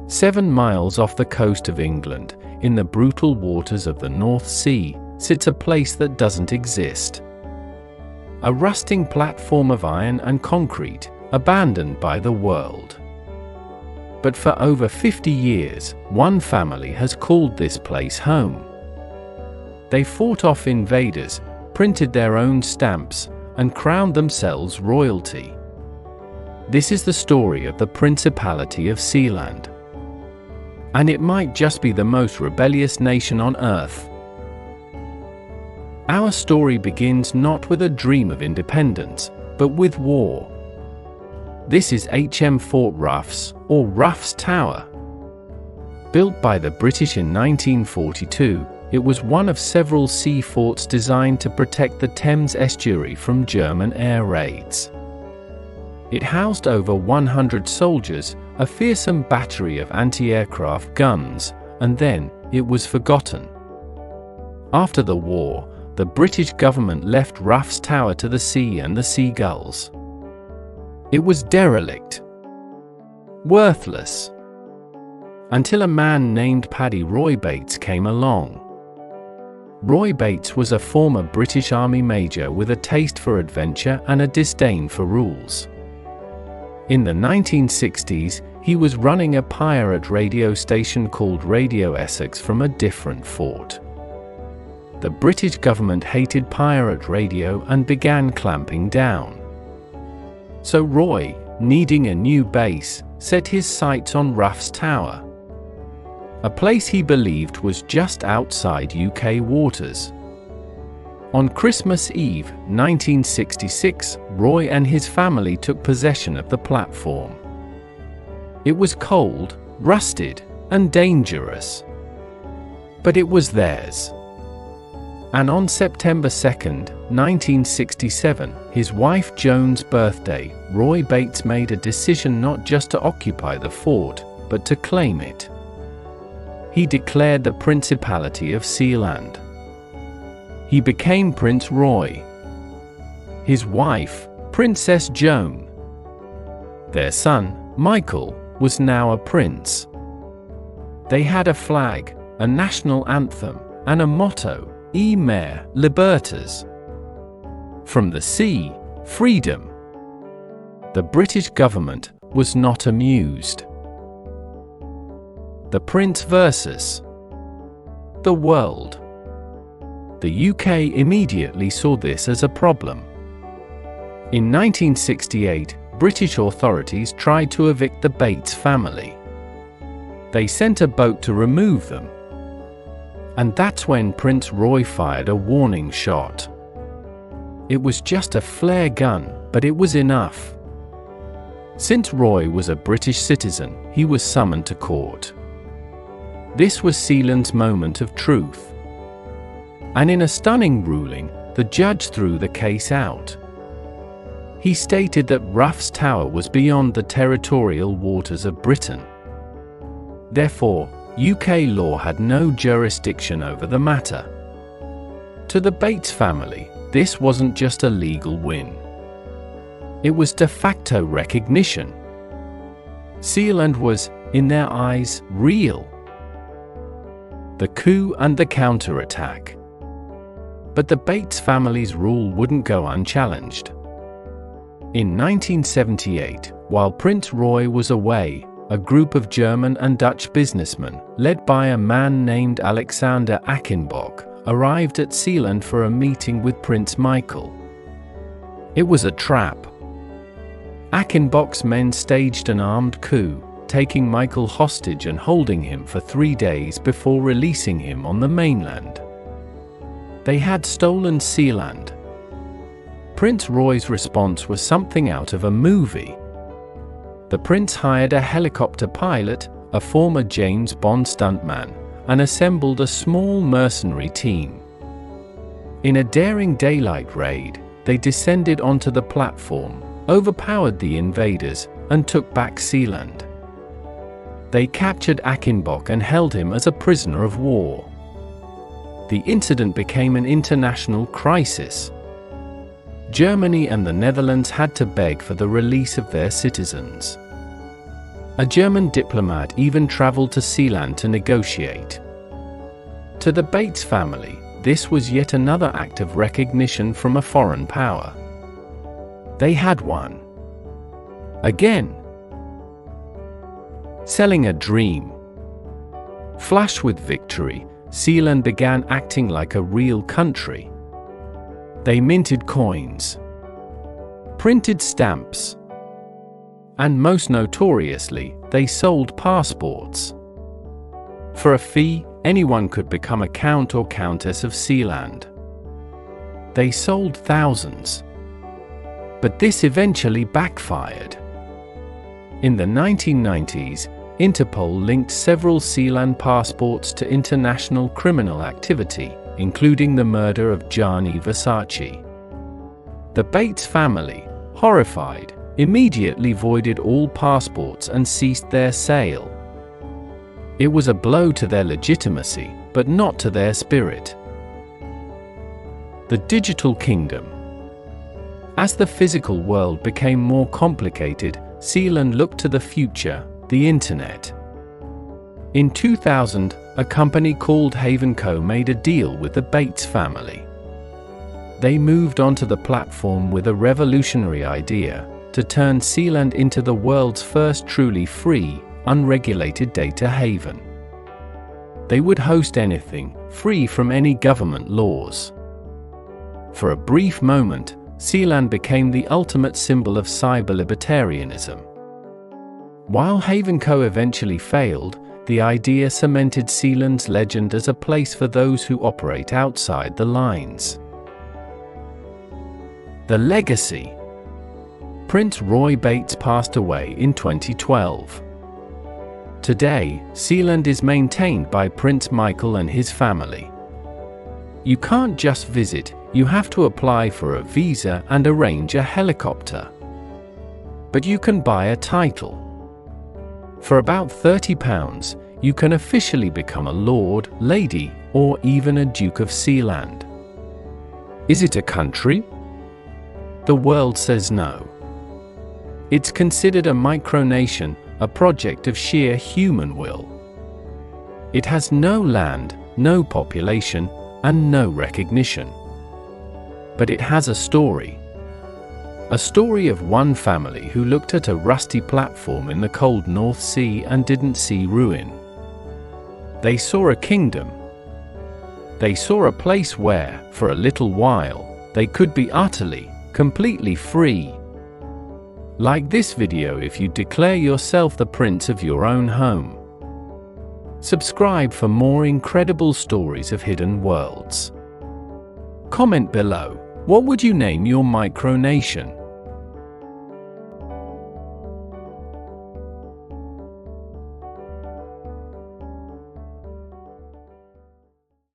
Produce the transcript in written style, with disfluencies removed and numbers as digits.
7 miles off the coast of England, in the brutal waters of the North Sea, sits a place that doesn't exist. A rusting platform of iron and concrete, abandoned by the world. But for over 50 years, one family has called this place home. They fought off invaders, printed their own stamps, and crowned themselves royalty. This is the story of the Principality of Sealand. And it might just be the most rebellious nation on Earth. Our story begins not with a dream of independence, but with war. This is Fort Ruff's, or Ruff's Tower. Built by the British in 1942, it was one of several sea forts designed to protect the Thames estuary from German air raids. It housed over 100 soldiers, a fearsome battery of anti-aircraft guns, and then it was forgotten. After the war, the British government left Ruff's Tower to the sea and the seagulls. It was derelict, worthless, until a man named Paddy Roy Bates came along. Roy Bates was a former British Army major with a taste for adventure and a disdain for rules. In the 1960s, he was running a pirate radio station called Radio Essex from a different fort. The British government hated pirate radio and began clamping down. So Roy, needing a new base, set his sights on Ruff's Tower, a place he believed was just outside UK waters. On Christmas Eve, 1966, Roy and his family took possession of the platform. It was cold, rusted, and dangerous. But it was theirs. And on September 2, 1967, his wife Joan's birthday, Roy Bates made a decision not just to occupy the fort, but to claim it. He declared the Principality of Sealand. He became Prince Roy. His wife, Princess Joan. Their son, Michael, was now a prince. They had a flag, a national anthem, and a motto, E Mare Libertas. From the sea, freedom. The British government was not amused. The Prince versus the world. The UK immediately saw this as a problem. In 1968, British authorities tried to evict the Bates family. They sent a boat to remove them. And that's when Prince Roy fired a warning shot. It was just a flare gun, but it was enough. Since Roy was a British citizen, he was summoned to court. This was Sealand's moment of truth. And in a stunning ruling, the judge threw the case out. He stated that Ruff's Tower was beyond the territorial waters of Britain. Therefore, UK law had no jurisdiction over the matter. To the Bates family, this wasn't just a legal win. It was de facto recognition. Sealand was, in their eyes, real. The coup and the counterattack. But the Bates family's rule wouldn't go unchallenged. In 1978, while Prince Roy was away, a group of German and Dutch businessmen, led by a man named Alexander Achenbach, arrived at Sealand for a meeting with Prince Michael. It was a trap. Achenbach's men staged an armed coup, taking Michael hostage and holding him for 3 days before releasing him on the mainland. They had stolen Sealand. Prince Roy's response was something out of a movie. The prince hired a helicopter pilot, a former James Bond stuntman, and assembled a small mercenary team. In a daring daylight raid, they descended onto the platform, overpowered the invaders, and took back Sealand. They captured Achenbach and held him as a prisoner of war. The incident became an international crisis. Germany and the Netherlands had to beg for the release of their citizens. A German diplomat even traveled to Sealand to negotiate. To the Bates family, this was yet another act of recognition from a foreign power. They had won. Again. Selling a dream. Flushed with victory, Sealand began acting like a real country. They minted coins, printed stamps, and most notoriously, they sold passports. For a fee, anyone could become a count or countess of Sealand. They sold thousands. But this eventually backfired. In the 1990s, Interpol linked several Sealand passports to international criminal activity, including the murder of Gianni Versace. The Bates family, horrified, immediately voided all passports and ceased their sale. It was a blow to their legitimacy, but not to their spirit. The digital kingdom. As the physical world became more complicated, Sealand looked to the future, the Internet. In 2000, a company called Haven Co. made a deal with the Bates family. They moved onto the platform with a revolutionary idea to turn Sealand into the world's first truly free, unregulated data haven. They would host anything, free from any government laws. For a brief moment, Sealand became the ultimate symbol of cyber-libertarianism. While Haven Co. eventually failed, the idea cemented Sealand's legend as a place for those who operate outside the lines. The legacy. Prince Roy Bates passed away in 2012. Today, Sealand is maintained by Prince Michael and his family. You can't just visit, you have to apply for a visa and arrange a helicopter. But you can buy a title. For about £30, you can officially become a lord, lady, or even a Duke of Sealand. Is it a country? The world says no. It's considered a micronation, a project of sheer human will. It has no land, no population, and no recognition. But it has a story. A story of one family who looked at a rusty platform in the cold North Sea and didn't see ruin. They saw a kingdom. They saw a place where, for a little while, they could be utterly, completely free. Like this video if you declare yourself the prince of your own home. Subscribe for more incredible stories of hidden worlds. Comment below, what would you name your micronation?